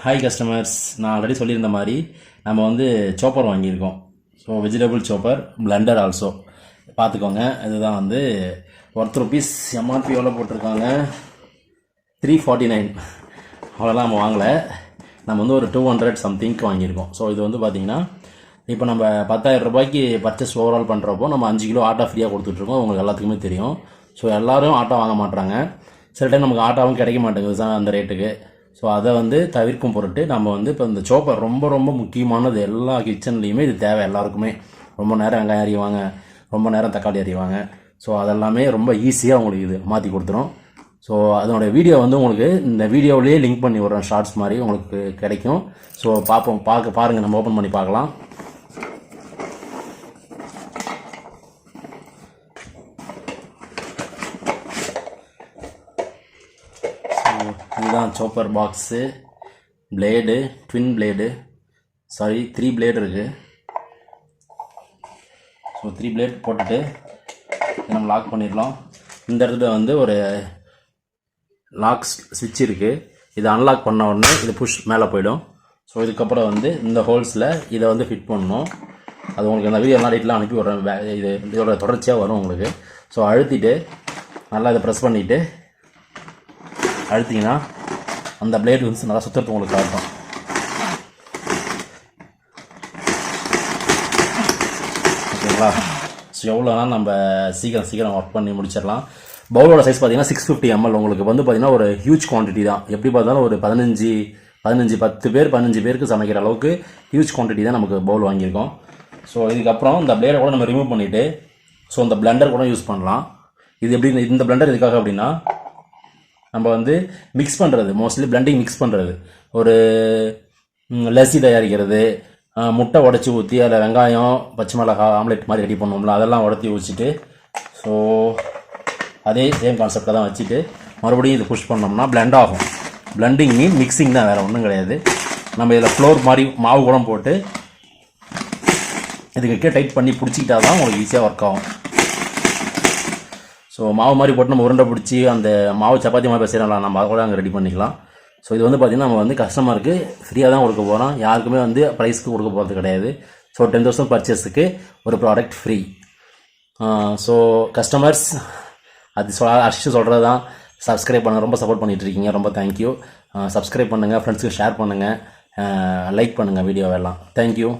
Hi customers, நான் already சொல்லியிருந்த மாதிரி நம்ம வந்து சோப்பர் வாங்கியிருக்கோம். ஸோ வெஜிடபிள் சோப்பர், பிளண்டர் ஆல்சோ பார்த்துக்கோங்க. இதுதான் வந்து ₹1 எம்ஆர்பி எவ்வளோ போட்டிருக்காங்க, 349. அவ்வளோலாம் நம்ம வாங்கலை, நம்ம வந்து ஒரு 200 சம்திங்க்கு வாங்கியிருக்கோம். ஸோ இது வந்து பார்த்திங்கன்னா இப்போ நம்ம ₹10,000 பர்ச்சேஸ் ஓவரால் பண்ணுறப்போ நம்ம 5 கிலோ ஆட்டா ஃப்ரீயாக கொடுத்துட்ருக்கோம். உங்களுக்கு எல்லாத்துக்குமே தெரியும். ஸோ எல்லோரும் ஆட்டா வாங்க மாட்டுறாங்க, சில டைம் நமக்கு ஆட்டாவும் கிடைக்க மாட்டேங்குது தான் அந்த ரேட்டுக்கு. ஸோ அதை வந்து தவிர்க்கும் பொருட்டு நம்ம வந்து இப்போ இந்த சோப்பர் ரொம்ப ரொம்ப முக்கியமானது. எல்லா கிச்சன்லேயுமே இது தேவை எல்லாருக்குமே. ரொம்ப நேரம் வெங்காயம் அறிவாங்க, ரொம்ப நேரம் தக்காளி அறிவாங்க. ஸோ அதெல்லாமே ரொம்ப ஈஸியாக உங்களுக்கு இது மாற்றி கொடுத்துரும். ஸோ அதனுடைய வீடியோ வந்து உங்களுக்கு இந்த வீடியோவிலேயே லிங்க் பண்ணி விட்றேன், ஷார்ட்ஸ் மாதிரி உங்களுக்கு கிடைக்கும். ஸோ பாருங்கள், நம்ம ஓப்பன் பண்ணி பார்க்கலாம். இதுதான் chopper box, blade, twin blade, 3 blade இருக்குது. ஸோ 3 பிளேட் போட்டுட்டு நம்ம லாக் பண்ணிடலாம். இந்த இடத்துல வந்து ஒரு லாக் ஸ்விட்ச் இருக்குது. இதை அன்லாக் பண்ண உடனே இது புஷ் மேலே போயிடும். ஸோ இதுக்கப்புறம் வந்து இந்த ஹோல்ஸில் இதை வந்து ஃபிட் பண்ணணும். அது உங்களுக்கு அந்த வீடியோ எல்லாம் டீட்டெயிலாக அனுப்பி விட்றேன். இதோட தொடர்ச்சியாக வரும் உங்களுக்கு. ஸோ அழுத்திட்டு நல்லா இதை ப்ரெஸ் பண்ணிவிட்டு அழுத்திங்கன்னா அந்த பிளேடு வந்து நல்லா சுற்றுறது உங்களுக்கு காட்டும். ஓகேங்களா? ஸோ எவ்வளோனா நம்ம சீக்கிரம் ஒர்க் பண்ணி முடிச்சிடலாம். பவுலோட சைஸ் பார்த்தீங்கன்னா 650 ml. உங்களுக்கு வந்து பார்த்தீங்கன்னா ஒரு ஹியூஜ் குவான்டிட்டி தான். எப்படி பார்த்தாலும் ஒரு 10 பேருக்கு சமைக்கிற அளவுக்கு ஹியூஜ் குவான்டிட்டி தான் நமக்கு பவுல் வாங்கியிருக்கோம். ஸோ இதுக்கப்புறம் இந்த பிளேடை கூட நம்ம ரிமூவ் பண்ணிவிட்டு ஸோ இந்த பிளண்டர் கூட யூஸ் பண்ணலாம். இது எப்படி இந்த பிளண்டர் எதுக்காக அப்படின்னா நம்ம வந்து மிக்ஸ் பண்ணுறது, மோஸ்ட்லி பிளண்டிங் மிக்ஸ் பண்ணுறது, ஒரு லஸ்ஸி தயாரிக்கிறது, முட்டை உடச்சி ஊற்றி அதில் வெங்காயம் பச்சை மிளகாய் ஆம்லெட் மாதிரி ரெடி பண்ணுவோம்ல, அதெல்லாம் உடச்சி ஊற்றிட்டு ஸோ அதே சேம் கான்செப்டை தான் வச்சுட்டு மறுபடியும் இது புஷ் பண்ணோம்னா பிளெண்ட் ஆகும். பிளண்டிங் மீன் மிக்சிங் தான், வேறு ஒன்றும் கிடையாது. நம்ம இதில் ஃப்ளோர் மாதிரி மாவு கூட போட்டு இதுக்கு டைட் பண்ணி பிடிச்சிக்கிட்டா தான் உங்களுக்கு ஈஸியாக ஒர்க் ஆகும். ஸோ மாவு மாதிரி போட்டு நம்ம உருண்டை பிடிச்சி அந்த மாவு சப்பாத்தி மாதிரி செய்யலாம், நம்ம அதை கூட அங்கே ரெடி பண்ணிக்கலாம். ஸோ இது வந்து பார்த்திங்கன்னா நம்ம வந்து கஸ்டமருக்கு ஃப்ரீயாக தான் கொடுக்க போகிறோம். யாருக்குமே வந்து ப்ரைஸ்க்கு கொடுக்க போகிறது கிடையாது. ஸோ 10,000 பர்ச்சேஸுக்கு ஒரு ப்ராடக்ட் ஃப்ரீ. ஸோ கஸ்டமர்ஸ் அது அர்ஷு சொல்கிறது தான். சப்ஸ்கிரைப் பண்ணுங்கள், ரொம்ப சப்போர்ட் பண்ணிகிட்ருக்கீங்க, ரொம்ப தேங்க்யூ. சப்ஸ்கிரைப் பண்ணுங்கள், ஃப்ரெண்ட்ஸுக்கு ஷேர் பண்ணுங்கள், லைக் பண்ணுங்கள் வீடியோவெல்லாம். தேங்க்யூ.